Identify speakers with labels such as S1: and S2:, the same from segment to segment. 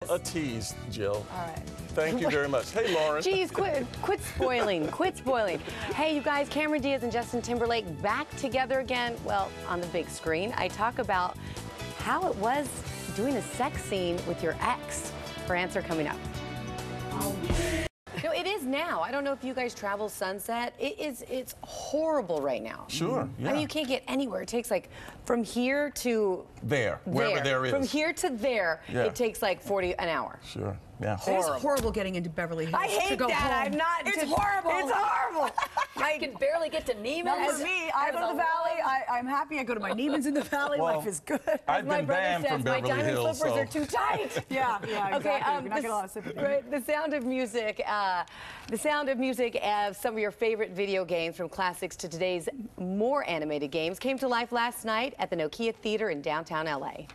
S1: A tease, Jill.
S2: All right.
S1: Thank you very much. Hey, Lauren.
S2: Geez, quit spoiling. Quit spoiling. Hey, you guys, Cameron Diaz and Justin Timberlake back together again. Well, on the big screen. I talk about how it was doing a sex scene with your ex. Her answer coming up. No, it is now. I don't know if you guys travel Sunset. It's horrible right now.
S1: Sure, yeah.
S2: I mean, you can't get anywhere. It takes like from here to
S1: wherever there is.
S2: From here to there,
S1: yeah.
S2: It takes like 40 an hour.
S1: Sure, yeah.
S3: It's horrible getting into Beverly Hills.
S2: I hate
S3: to go
S2: that.
S3: home.
S2: I'm not.
S3: It's horrible.
S2: It's horrible.
S4: I can barely get to Neiman's.
S3: Not for me. I go to the Valley. I'm happy. I go to my Neiman's in the Valley.
S1: Well,
S3: Life is good.
S1: I've
S2: My
S1: been
S2: brother
S1: banned
S2: says
S1: from
S2: my
S1: Beverly
S2: diamond
S1: Hills.
S2: slippers are too tight.
S3: Yeah, exactly.
S2: Okay,
S3: You're not getting a lot of sympathy.
S2: Right, the sound of music. The sound of music of some of your favorite video games, from classics to today's more animated games, came to life last night at the Nokia Theater in downtown LA.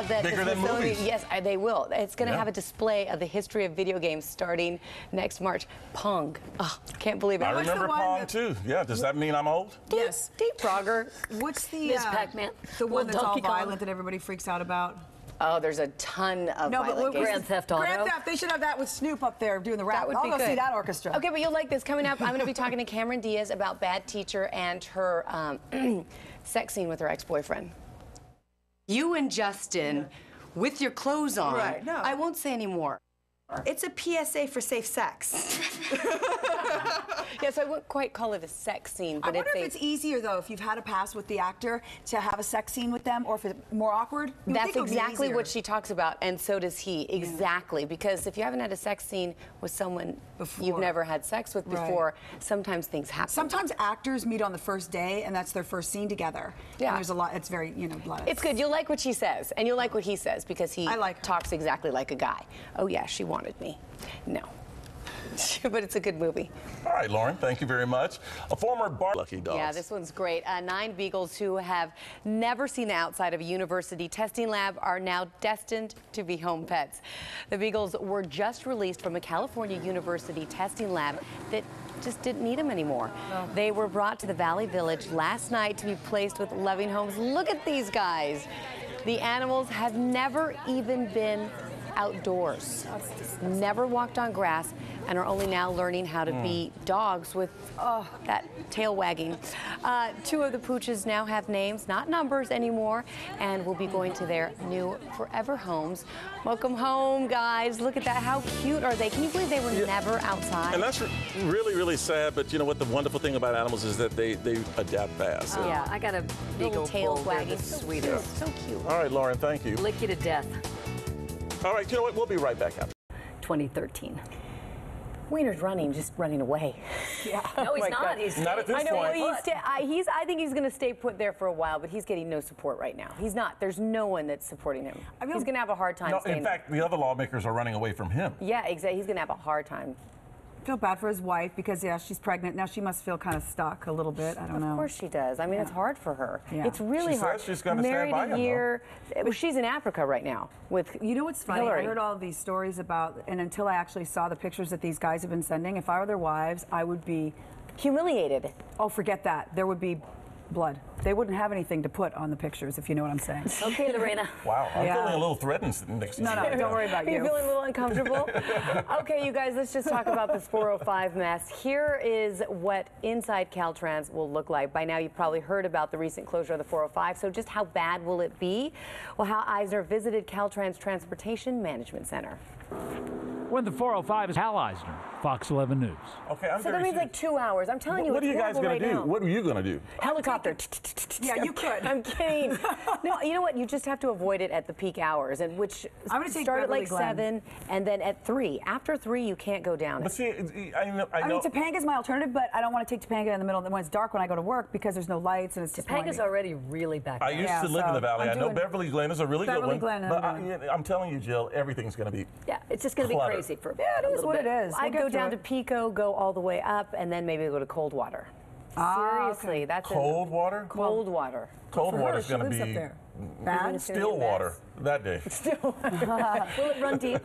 S1: Bigger than movies.
S2: Yes, they will. It's going to have a display of the history of video games starting next March. Pong. Oh, can't believe it.
S1: I remember Pong too. Yeah, does that mean I'm old?
S3: Yes.
S2: Deep Frogger.
S3: What's the
S4: Miss Pac-Man?
S3: The one that's all
S4: Donkey Kong.
S3: violent that everybody freaks out about?
S2: Oh, there's a ton of
S3: No, but
S2: violent games.
S4: Grand Theft Auto.
S3: Grand Theft. They should have that with Snoop up there doing the rap.
S2: That would
S3: I'll
S2: be
S3: go
S2: good.
S3: see that orchestra.
S2: Okay, but you'll like this. Coming up, I'm going to be talking to Cameron Diaz about Bad Teacher and her sex scene with her ex-boyfriend. You and Justin, with your clothes on.
S5: Right, no.
S2: I won't say any more.
S5: It's a PSA for safe sex.
S2: Yes, I wouldn't quite call it a sex scene, but
S3: I wonder if it's easier, though, if you've had a past with the actor, to have a sex scene with them, or if it's more awkward.
S2: That's exactly what she talks about, and so does he. Exactly, because if you haven't had a sex scene with someone you've never had sex with before, sometimes things happen.
S3: Sometimes actors meet on the first day, and that's their first scene together.
S2: Yeah.
S3: And there's a lot, it's very,
S2: It's good. You'll like what she says, and you'll like what he says, because he talks exactly like a guy. Oh, yeah, she wanted me. No. But it's a good movie.
S1: All right, Lauren, thank you very much. A former Lucky Dogs.
S2: Yeah, this one's great. 9 beagles who have never seen the outside of a university testing lab are now destined to be home pets. The beagles were just released from a California university testing lab that just didn't need them anymore. They were brought to the Valley Village last night to be placed with loving homes. Look at these guys. The animals have never even been outdoors, never walked on grass, and are only now learning how to be dogs with that tail wagging. 2 of the pooches now have names, not numbers anymore, and will be going to their new forever homes. Welcome home, guys. Look at that. How cute are they? Can you believe they were never outside?
S1: And that's really, really sad, but you know what, the wonderful thing about animals is that they adapt fast.
S4: Oh, yeah, I got a beagle
S2: tails wagging.
S4: the sweetest.
S2: So cute.
S1: All right, Lauren, thank you.
S4: Lick you to death.
S1: All right, you know what, we'll be right back after.
S4: 2013.
S2: Wiener's just running away.
S3: Yeah.
S4: No, he's not. He's
S1: not at this
S2: I know.
S1: point.
S2: I think he's going to stay put there for a while, but he's getting no support right now. He's not. There's no one that's supporting him. He's going to have a hard time staying.
S1: In fact, the other lawmakers are running away from him.
S2: Yeah, exactly. He's going to have a hard time.
S3: I feel bad for his wife because, yeah, she's pregnant. Now she must feel kind of stuck a little bit. I don't know.
S2: Of course she does. I mean, it's hard for her.
S3: Yeah.
S2: It's really hard.
S1: She says she's going to stand by him,
S2: Married a year. Well, she's in Africa right now with
S3: You know what's funny?
S2: Hillary.
S3: I heard all of these stories about, and until I actually saw the pictures that these guys have been sending, if I were their wives, I would be
S2: humiliated.
S3: Oh, forget that. There would be blood. They wouldn't have anything to put on the pictures, if you know what I'm saying.
S4: Okay, Lorena.
S1: Wow, I'm feeling a little threatened next to you.
S3: No, don't worry about you.
S2: You're feeling a little uncomfortable? Okay, you guys, let's just talk about this 405 mess. Here is what inside Caltrans will look like. By now, you've probably heard about the recent closure of the 405, so just how bad will it be? Well, Hal Eisner visited Caltrans Transportation Management Center.
S6: When the 405 is Hal Eisner, Fox 11 News.
S1: Okay, I'm
S2: So that means like 2 hours. I'm telling you,
S1: what are you guys going to do?
S2: now.
S1: What are you going to do?
S2: Helicopter.
S3: Yeah, you could.
S2: I'm kidding. No, you know what? You just have to avoid it at the peak hours, and which
S3: I'm gonna take
S2: start at like
S3: Beverly Glen.
S2: 7, and then at 3. After 3, you can't go down.
S1: But see, I know.
S3: I mean, Topanga's my alternative, but I don't want to take Topanga in the middle when it's dark when I go to work because there's no lights and it's just
S4: Topanga's already really back
S1: I
S4: there.
S1: used to live in the Valley. I know
S3: doing
S1: Beverly Glen is a really good one.
S3: Glen,
S1: but I'm telling you, Jill, everything's going to be
S4: Yeah, it's just going to be
S1: clutter.
S4: crazy for
S3: Yeah, it is what it is.
S2: I'd go down to Pico, go all the way up, and then maybe go to Coldwater. Seriously, that's
S1: cold water.
S2: Cold water.
S1: Cold water is
S3: She
S1: going to
S3: lives
S1: be
S3: up there. Bad?
S1: still water that day.
S2: Still water. Will it run deep?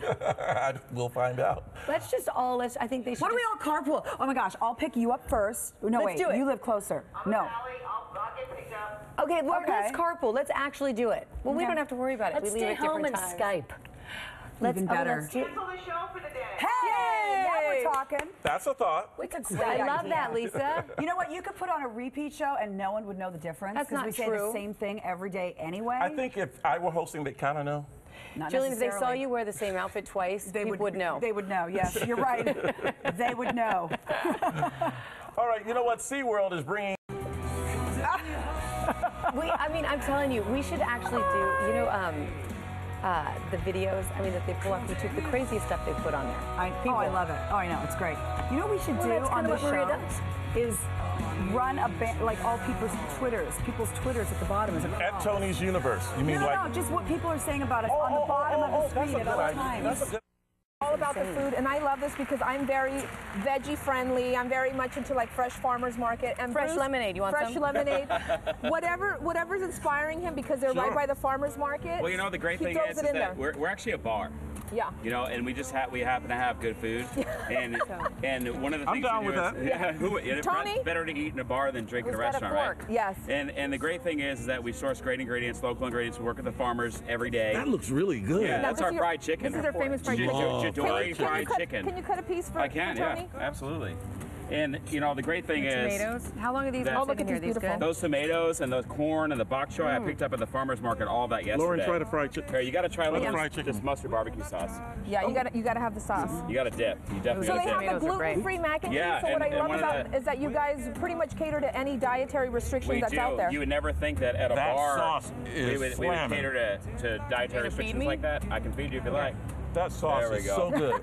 S1: We'll find out.
S2: Let's just all. I think they should.
S3: Why don't we all carpool? Oh my gosh, I'll pick you up first. No,
S2: Let's
S3: wait,
S2: do it.
S3: you live closer. No.
S7: I'll get picked up.
S2: Okay, Lauren,
S3: Okay.
S2: let's carpool. Let's actually do it. Well, we don't have to worry about it.
S4: Let's
S2: We leave
S4: stay
S2: at different
S4: home and
S2: times.
S4: Skype.
S3: Even better.
S2: Let's do,
S3: Hey, now we're talking.
S1: That's a thought.
S4: We could
S2: I love that, Lisa.
S3: You know what? You could put on a repeat show and no one would know the difference.
S2: That's not
S3: we say
S2: true.
S3: the same thing every day anyway.
S1: I think if I were hosting, they kind of know.
S3: Not
S2: Julian, if they saw
S3: necessarily.
S2: you wear the same outfit twice, people would know.
S3: They would know, yes. You're right. They would know.
S1: All right, you know what? SeaWorld is bringing.
S2: I mean, I'm telling you, we should actually do, you know, the videos, I mean, that they pull off YouTube, the craziest stuff they put on there.
S3: I love it. Oh, I know. It's great. You know what we should do
S4: that's
S3: on
S4: kinda
S3: this
S4: what Maria
S3: show is run like all people's Twitters at the bottom. Is
S1: At Tony's Universe. You mean like?
S3: No, just what people are saying about us on the bottom of the screen at all times.
S1: That's a good.
S7: All about the food, and I love this because I'm very veggie friendly. I'm very much into like fresh farmers market and
S2: Fresh lemonade, you want
S7: fresh
S2: some?
S7: lemonade, whatever's inspiring him because they're right by the farmers market.
S8: Well, you know, the great
S7: he
S8: thing
S7: throws
S8: is
S7: it in
S8: that
S7: there.
S8: we're actually a bar.
S7: Yeah.
S8: You know, and we happen to have good food, and one of the things
S1: down
S8: we do
S1: with
S8: is,
S7: Tony?
S8: it's better to eat in a bar than drink in a restaurant, right?
S7: Yes.
S8: And the great thing is that we source great ingredients, local ingredients. We work with the farmers every day.
S1: That looks really good.
S8: Yeah, that's our
S7: this is
S8: fried chicken.
S7: This is our famous fried chicken.
S8: Jadori fried chicken.
S7: Can you cut a piece for
S8: I can, yeah,
S7: Tony?
S8: absolutely. And you know, the great thing is
S2: Tomatoes. How long are these?
S8: Oh,
S7: look at these beautiful.
S2: Good?
S8: those tomatoes and those corn and the bok choy I picked up at the farmers market, all that yesterday.
S1: Lauren, try the fried chicken.
S8: Here, you got to try a little
S1: fried chicken.
S8: this mustard barbecue sauce.
S7: Yeah, you gotta have the sauce.
S8: You got to dip. You definitely
S7: So
S8: got
S7: they
S8: to dip.
S7: have the
S2: Tomatoes are great.
S7: gluten-free mac and cheese.
S8: Yeah,
S7: So what I
S8: and
S7: love
S8: one of
S7: about
S8: the-
S7: is that you guys pretty much cater to any dietary restrictions
S8: We
S7: that's
S8: do.
S7: out there.
S8: You would never think that at a
S1: That
S8: bar
S1: sauce is
S8: we would
S1: slamming.
S8: cater to dietary
S2: feed
S8: restrictions
S2: me?
S8: like that. I can feed you if you like.
S1: That sauce
S8: There we
S1: is
S8: go.
S1: so good.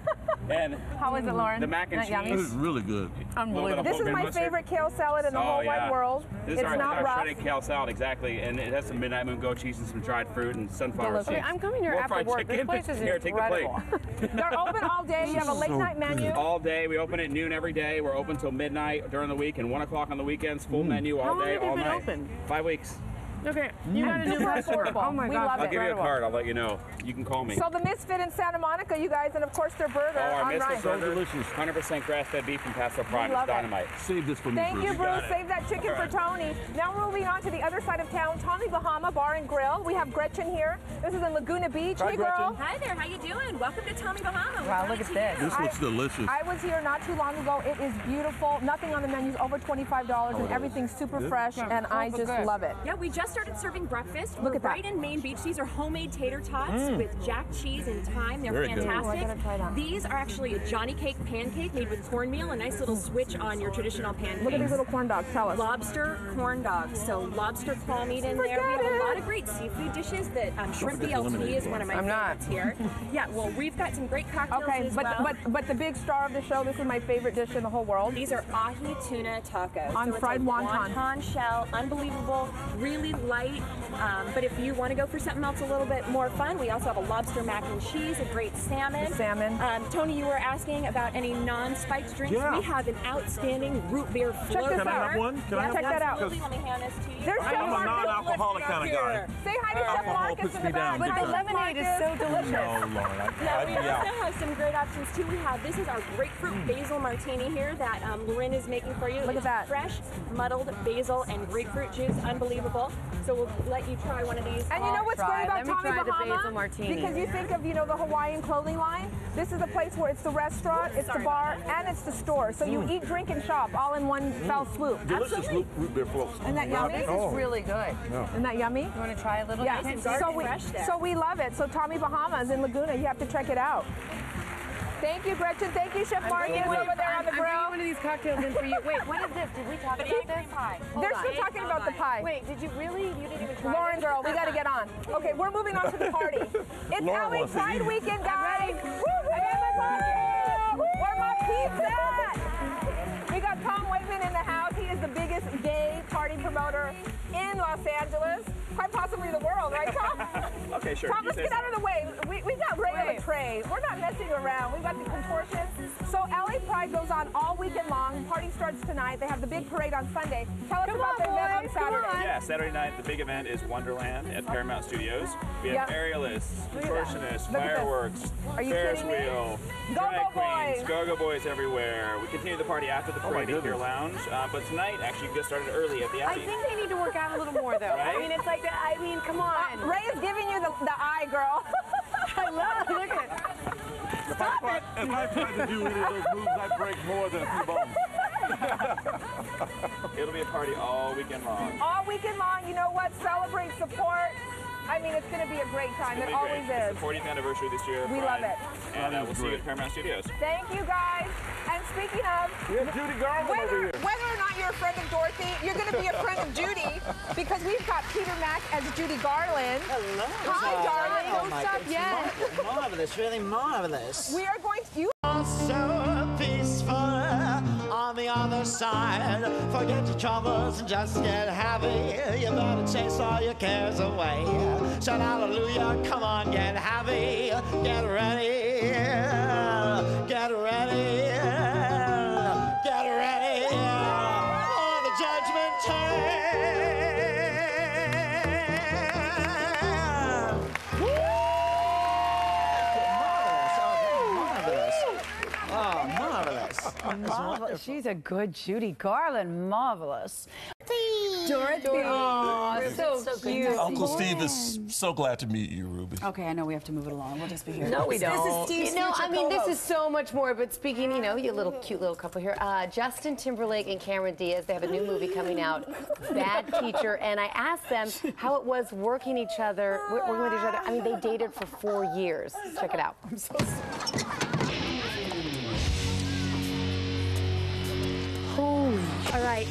S8: And
S2: How is it, Lauren?
S8: the mac and
S2: Not yummy?
S1: It is
S8: cheese.
S1: really good.
S2: Unbelievable.
S7: This is my
S8: mustard.
S7: favorite kale salad in the whole wide world.
S8: This
S7: It's
S8: is our,
S7: not rough.
S8: shredded kale salad, exactly, and it has some midnight moon goat cheese and some dried fruit and sunflower seeds.
S2: Okay, I'm coming here
S8: More
S2: after
S8: fried
S2: work. This
S8: chicken.
S2: place is
S8: Here, take the plate.
S2: incredible.
S7: They're open all day. You have a late night menu.
S8: All day. We open at noon every day. We're open till midnight during the week and 1 o'clock on the weekends. Full menu all
S2: How long
S8: day,
S2: have you
S8: all
S2: been
S8: night.
S2: open?
S8: 5 weeks.
S2: Okay, you got a new
S7: Super
S2: restaurant.
S7: affordable.
S2: Oh my
S7: We
S2: God.
S7: love
S8: I'll
S7: it.
S8: give you a card. I'll let you know. You can call me.
S7: So the Misfit in Santa Monica, you guys, and of course their burger
S8: our
S7: on
S8: Misfit
S7: Ryan.
S8: burger,
S1: delicious.
S8: 100% grass-fed beef from Paso Prime.
S7: love
S8: It's
S7: it.
S8: dynamite.
S1: Save this for me,
S7: Thank you, Bruce.
S1: got it.
S7: Save that chicken for Tony. Now we're moving on to the other side of town, Tommy Bahama Bar and Grill. We have Gretchen here. This is in Laguna Beach.
S1: Hi,
S7: Hey, girl.
S1: Gretchen.
S9: Hi there, how you doing? Welcome to Tommy Bahama.
S2: Wow, look at this.
S1: This looks delicious.
S7: I was here not too long ago. It is beautiful. Nothing on the menu is over $25, and everything's super fresh, and I just love it.
S9: Yeah, we just started serving breakfast.
S7: Look
S9: We're
S7: at that.
S9: right in Main Beach. These are homemade tater tots with jack cheese and thyme. They're
S1: Very good.
S9: fantastic.
S7: Ooh, I gotta try that.
S9: These are actually a Johnny Cake pancake made with cornmeal, a nice little switch on your traditional pancakes.
S7: Look at these little corn dogs. Tell us.
S9: Lobster corn dogs. So lobster claw meat in there. We have
S7: Forget
S9: a lot
S7: it.
S9: of great seafood dishes. That shrimp
S1: forget the
S9: BLT
S1: lemonade.
S9: is one of my
S2: I'm not.
S9: favorites here. Yeah, well, we've got some great cocktails
S7: Okay,
S9: as
S7: but,
S9: well.
S7: but the big star of the show, this is my favorite dish in the whole world.
S9: These are ahi tuna tacos.
S7: On
S9: so it's
S7: fried
S9: a
S7: wonton.
S9: wonton shell, unbelievable, really light. But if you want to go for something else a little bit more fun, we also have a lobster mac and cheese, a great salmon.
S7: Salmon.
S9: Tony, you were asking about any non-spiked drinks.
S1: Yeah.
S9: We have an outstanding root beer float.
S7: Check this
S1: Can I
S7: out.
S1: have one? Can I have
S7: Check
S1: one?
S7: that out.
S9: Absolutely. Let me hand this to you.
S7: There's
S1: I'm
S7: Chef
S1: a
S7: Marcus.
S1: non-alcoholic kind of guy.
S7: Say hi to Chef
S1: Alcohol
S7: Marcus
S1: puts
S7: in
S1: me
S7: the back.
S1: down
S2: But
S1: big
S2: the
S1: time.
S2: lemonade is so delicious.
S1: No, Lauren,
S9: Yeah,
S1: I'd
S9: we
S1: be out.
S9: also have some great options too. We have, this is our grapefruit basil martini here that Lauren is making for you.
S7: Look at
S9: It's
S7: that.
S9: Fresh, muddled basil and grapefruit juice, unbelievable. So we'll let you try one of these.
S7: And you know what's
S2: try.
S7: great about
S2: Let me
S7: Tommy
S2: try the
S7: Bahama?
S2: basil martini.
S7: Because you think of, the Hawaiian clothing line. This is a place where it's the restaurant, it's the bar, and it's the store. So you eat, drink, and shop all in one fell swoop.
S1: Delicious root beer floats.
S7: Isn't that yummy?
S2: This is really good.
S7: Isn't that yummy?
S2: You want to try a little?
S7: Yeah.
S9: Nice and dark and fresh there.
S7: So we love it. So Tommy Bahama's in Laguna. You have to check it out. Thank you, Gretchen. Thank you, Chef Marcus over there on the
S2: I'm bringing
S7: grill.
S2: one of these cocktails in for you. Wait, what is this? Did we talk about this? Hold
S7: They're
S2: on.
S7: still talking about the pie.
S2: Wait, did you really? You didn't even try
S7: Lauren,
S2: this?
S7: girl, we got to get on. Okay, we're moving on to the party. It's
S1: Lauren
S7: LA
S1: wants to
S7: Pride
S1: eat.
S7: Weekend, guys. I got my party. Where my peeps at? We got Tom Waitman in the house. He is the biggest gay party promoter in Los Angeles. quite possibly the world, right, Tom?
S8: Okay, sure.
S7: Tom,
S8: You
S7: let's
S8: say
S7: get
S8: so.
S7: out of the way. We got Ray on the tray. We're not messing around. We've got the contortion. So LA Pride goes on all weekend long. Party starts tonight. They have the big parade on Sunday. Tell us about the event on Saturday.
S8: Yeah, Saturday night, the big event is Wonderland at Paramount Studios. We have aerialists, contortionists, fireworks, Ferris wheel, drag queens, go-go boys everywhere. We continue the party after the parade in your lounge, but tonight actually just started early at the
S2: I
S8: Abbey.
S2: think they need to work out a little more, though.
S8: Right?
S2: I mean, it's like, come on.
S7: Ray is giving you the eye, girl.
S2: I love it. Look at it.
S1: If I tried to do any of those moves, I'd break more than a few bones.
S8: It'll be a party all weekend long.
S7: All weekend long, you know what? Celebrate, support. I mean, it's going to be a great time. It always
S8: It's
S7: is.
S8: the 40th anniversary this year.
S7: We love it.
S8: And we'll see you at Paramount Studios.
S7: Thank you, guys. And speaking of,
S1: We have Judy Garland over here.
S7: whether or not you're a friend of Dorothy, you're going to be a friend of Judy because we've got Peter Mack as Judy Garland.
S10: Hello.
S7: Hi, darling.
S10: Oh,
S7: Don't
S10: my
S7: stop
S10: goodness.
S7: yet.
S10: Marvelous, really marvelous.
S7: We are going to.
S10: So peaceful on the other side. Forget your troubles and just get happy. You better chase all your cares away. Shout hallelujah, come on, get happy. Get ready. Get ready. Get ready for the judgment time.
S3: Marvelous. She's a good Judy Garland. Marvelous. Dorothy. Oh, so cute.
S1: Uncle Steve is so glad to meet you, Ruby.
S3: Okay, I know we have to move it along. We'll just be here.
S4: No, we don't.
S2: This is Steve's I mean, this is so much more. But speaking, you know, you little cute little couple here, Justin Timberlake and Cameron Diaz, they have a new movie coming out, Bad Teacher, and I asked them how it was working with each other. I mean, they dated for 4 years. Check it out. I'm so sorry.
S5: Holy. All right,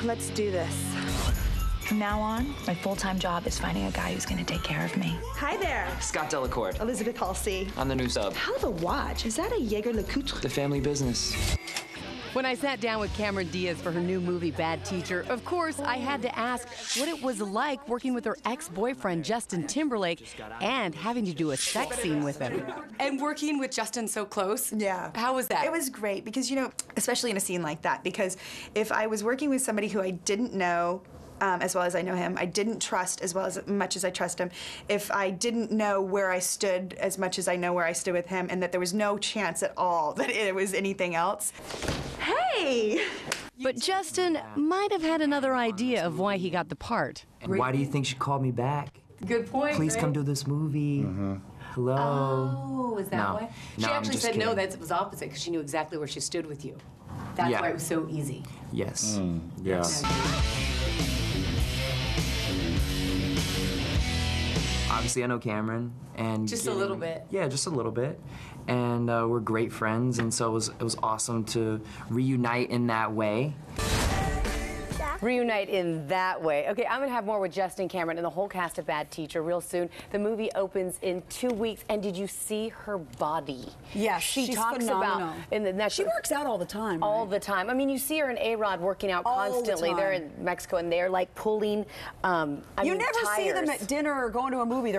S5: let's do this. From now on, my full-time job is finding a guy who's going to take care of me. Hi there.
S11: Scott Delacourt.
S5: Elizabeth Halsey.
S11: I'm the new sub.
S5: Hell of a watch. Is that a Jaeger LeCoultre?
S11: The family business.
S2: When I sat down with Cameron Diaz for her new movie, Bad Teacher, of course, I had to ask what it was like working with her ex-boyfriend, Justin Timberlake, and having to do a sex scene with him.
S12: And working with Justin so close?
S5: Yeah.
S12: How was that?
S5: It was great because, you know, especially in a scene like that, because if I was working with somebody who I didn't know, as well as I know him, I didn't trust as well as much as I trust him, if I didn't know where I stood as much as I know where I stood with him, and that there was no chance at all that it was anything else. Hey!
S2: But Justin might have had another idea of why he got the part.
S11: And why do you think she called me back?
S12: Good point.
S11: Please come do this movie. Hello.
S12: Oh, is that
S11: No.
S12: why?
S11: No,
S12: She
S11: I'm
S12: actually
S11: just
S12: said no,
S11: kidding.
S12: that it was opposite because she knew exactly where she stood with you. That's
S11: Yeah.
S12: why it was so easy.
S11: Yes.
S1: Yes.
S11: Obviously, I know Cameron, and
S12: Just a little bit.
S11: Yeah, just a little bit, and we're great friends, and so it was awesome to reunite in that way.
S2: Reunite in that way. Okay, I'm going to have more with Justin Cameron and the whole cast of Bad Teacher real soon. The movie opens in 2 weeks, and did you see her body?
S3: Yes,
S2: she
S3: she's
S2: talks
S3: phenomenal.
S2: about in the next.
S3: She works out all the time.
S2: All
S3: right?
S2: the time. I mean, you see her in A-Rod working out
S3: All the
S2: constantly. They're
S3: time.
S2: in Mexico, and they're like pulling.
S3: You never see them at dinner or going to a movie. They're